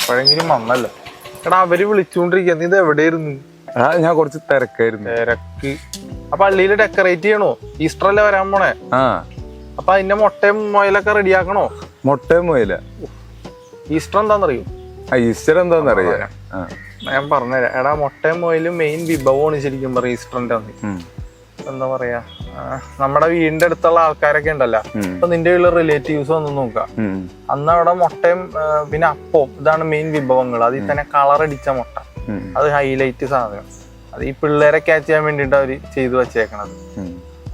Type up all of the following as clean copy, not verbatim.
എപ്പോഴെങ്കിലും വന്നല്ലോ. എടാ അവര് വിളിച്ചുകൊണ്ടിരിക്കുന്നത് ഇത് എവിടെയായിരുന്നു? ഞാൻ കുറച്ച് തിരക്കായിരുന്നു. തിരക്ക്. ആ പള്ളിയില് ഡെക്കറേറ്റ് ചെയ്യണോ? ഈസ്റ്റർ അല്ലേ വരാൻ പോണേ. അപ്പൊ അതിന്റെ മുട്ടയും മുയലൊക്കെ റെഡിയാക്കണോ? മുട്ടയും മുയല. ഈസ്റ്റർ എന്താന്നറിയോ? ഈസ്റ്റർ എന്താന്നറിയാം. ഞാൻ പറഞ്ഞുതരാം. എടാ മുട്ടയും മുയലും മെയിൻ വിഭവമാണ് ശരിക്കും പറയാം ഈസ്റ്ററിന്റെ അന്ന്. എന്താ പറയാ, നമ്മുടെ വീടിന്റെ അടുത്തുള്ള ആൾക്കാരൊക്കെ ഉണ്ടല്ലോ, അപ്പൊ നിന്റെ വീട്ടിലെ റിലേറ്റീവ്സ് വന്ന് നോക്കാം. അന്ന് അവിടെ മുട്ടയും പിന്നെ അപ്പവും ഇതാണ് മെയിൻ വിഭവങ്ങൾ. അതിൽ തന്നെ കളർ അടിച്ച മുട്ട, അത് ഹൈലൈറ്റ് സാധനം. അത് ഈ പിള്ളേരെ ക്യാച്ച് ചെയ്യാൻ വേണ്ടിട്ട് അവര് ചെയ്തു വെച്ചേക്കണത്.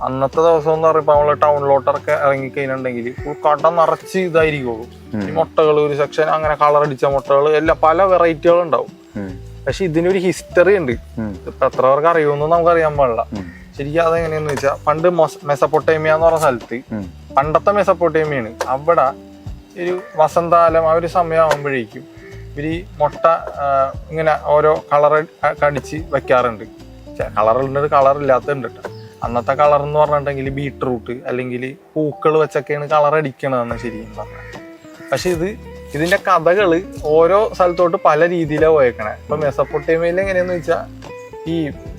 അന്നത്തെ ദിവസം എന്ന് പറയുമ്പോ നമ്മള് ടൗണിലോട്ടൊക്കെ ഇറങ്ങി കഴിഞ്ഞിട്ടുണ്ടെങ്കിൽ കട നിറച്ച് ഇതായിരിക്കുള്ളൂ. ഈ മുട്ടകൾ ഒരു സെക്ഷൻ, അങ്ങനെ കളർ അടിച്ച മുട്ടകൾ എല്ലാം പല വെറൈറ്റികൾ ഉണ്ടാവും. പക്ഷെ ഇതിനൊരു ഹിസ്റ്ററി ഉണ്ട്. ഇപ്പൊ എത്ര പേർക്ക് അറിയുമെന്ന് നമുക്ക് അറിയാൻ പാടില്ല. ശരിക്കും അതെങ്ങനെയാന്ന് വെച്ചാൽ, പണ്ട് മെസപ്പൊട്ടേമിയ എന്ന് പറഞ്ഞ സ്ഥലത്ത്, പണ്ടത്തെ മെസപ്പൊട്ടേമിയാണ്, അവിടെ ഒരു വസന്തകാലം ആ ഒരു സമയമാകുമ്പോഴേക്കും ഇവര് മുട്ട ഇങ്ങനെ ഓരോ കളർ കടിച്ച് വെക്കാറുണ്ട്. കളറുണ്ട്, കളറില്ലാത്തതുണ്ട് കേട്ടോ. അന്നത്തെ കളർ എന്ന് പറഞ്ഞിട്ടുണ്ടെങ്കിൽ ബീട്രൂട്ട് അല്ലെങ്കിൽ പൂക്കൾ വെച്ചൊക്കെയാണ് കളർ അടിക്കണതെന്ന് ശരിക്കും പറഞ്ഞാൽ. പക്ഷെ ഇതിന്റെ കഥകള് ഓരോ സ്ഥലത്തോട്ട് പല രീതിയിലാണ് പോയേക്കണേ. ഇപ്പൊ മെസപ്പൊട്ടേമിയയിൽ എങ്ങനെയാന്ന് വെച്ചാൽ, ഈ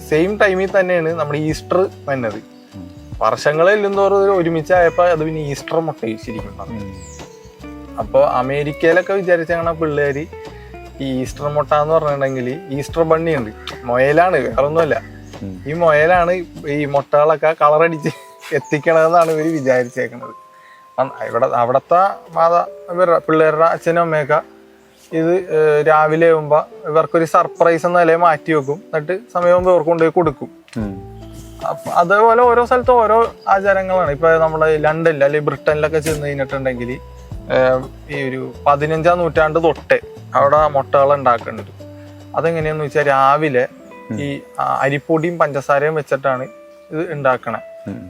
സെയിം ടൈമിൽ തന്നെയാണ് നമ്മുടെ ഈസ്റ്റർ വന്നത്. വർഷങ്ങളെല്ലാം തോറും ഒരുമിച്ചായപ്പോ അത് പിന്നെ ഈസ്റ്റർ മുട്ട ശരിക്കും പറഞ്ഞു. അപ്പൊ അമേരിക്കയിലൊക്കെ വിചാരിച്ചാണ് പിള്ളേര് ഈ ഈസ്റ്റർ മുട്ട എന്ന് പറഞ്ഞിട്ടുണ്ടെങ്കിൽ ഈസ്റ്റർ ബണ്ണി ഉണ്ട്, മുയലാണ്, വേറൊന്നുമല്ല. ഈ മുയലാണ് ഈ മുട്ടകളൊക്കെ കളറടിച്ച് എത്തിക്കണതെന്നാണ് ഇവര് വിചാരിച്ചേക്കണത്. അവിടത്തെ പിള്ളേരുടെ അച്ഛനും അമ്മയൊക്കെ ഇത് രാവിലെ ആകുമ്പോ ഇവർക്കൊരു സർപ്രൈസ് എന്ന നിലയിൽ മാറ്റി വെക്കും. എന്നിട്ട് സമയമാകുമ്പോ ഇവർക്ക് കൊണ്ടുപോയി കൊടുക്കും. അതേപോലെ ഓരോ സ്ഥലത്തും ഓരോ ആചാരങ്ങളാണ്. ഇപ്പൊ നമ്മുടെ ലണ്ടനിൽ അല്ലെങ്കിൽ ബ്രിട്ടനിലൊക്കെ ചെന്ന് കഴിഞ്ഞിട്ടുണ്ടെങ്കിൽ ഈ ഒരു 15-ാം നൂറ്റാണ്ട് തൊട്ടേ അവിടെ മുട്ടകൾ ഉണ്ടാക്കുന്നുണ്ട്. അതെങ്ങനെയാന്ന് വെച്ചാൽ, രാവിലെ ഈ അരിപ്പൊടിയും പഞ്ചസാരയും വെച്ചിട്ടാണ് ഇത് ഉണ്ടാക്കണേ.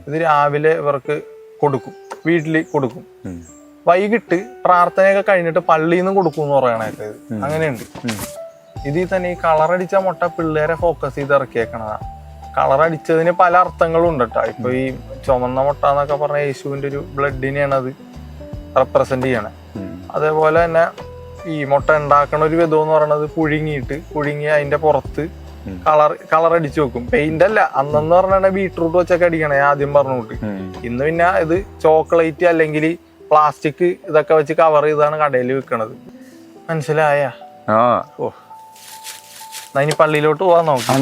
ഇത് രാവിലെ ഇവർക്ക് കൊടുക്കും, വീട്ടില് കൊടുക്കും. വൈകിട്ട് പ്രാർത്ഥനയൊക്കെ കഴിഞ്ഞിട്ട് പള്ളിയിൽ നിന്ന് കൊടുക്കും എന്ന് പറയണേക്ക്. അങ്ങനെയുണ്ട്. ഇതിൽ തന്നെ ഈ കളറടിച്ച മുട്ട പിള്ളേരെ ഫോക്കസ് ചെയ്ത് ഇറക്കിയേക്കണതാ. കളറടിച്ചതിന് പല അർത്ഥങ്ങളും ഉണ്ട് കേട്ടോ. ഇപ്പൊ ഈ ചുമന്ന മുട്ട എന്നൊക്കെ പറഞ്ഞ യേശുവിന്റെ ഒരു ബ്ലഡിനെയാണ് അത് റെപ്രസെന്റ് ചെയ്യണേ. അതേപോലെ തന്നെ ഈ മുട്ട ഉണ്ടാക്കണ ഒരു വിധം എന്ന് പറയുന്നത് പുഴുങ്ങി അതിന്റെ പുറത്ത് കളർ അടിച്ചു വെക്കും. പെയിന്റ് അല്ല, അന്നെന്ന് പറഞ്ഞാൽ ബീട്രൂട്ട് വെച്ചൊക്കെ അടിക്കണേ ആദ്യം പറഞ്ഞുകൊണ്ട്. ഇന്ന് പിന്നെ ഇത് ചോക്ലേറ്റ് അല്ലെങ്കിൽ പ്ലാസ്റ്റിക് ഇതൊക്കെ വെച്ച് കവർ ചെയ്താണ് കടയിൽ വിൽക്കണത്. മനസ്സിലായ? ഓ, ഇനി പള്ളിയിലോട്ട് പോവാൻ നോക്കാം.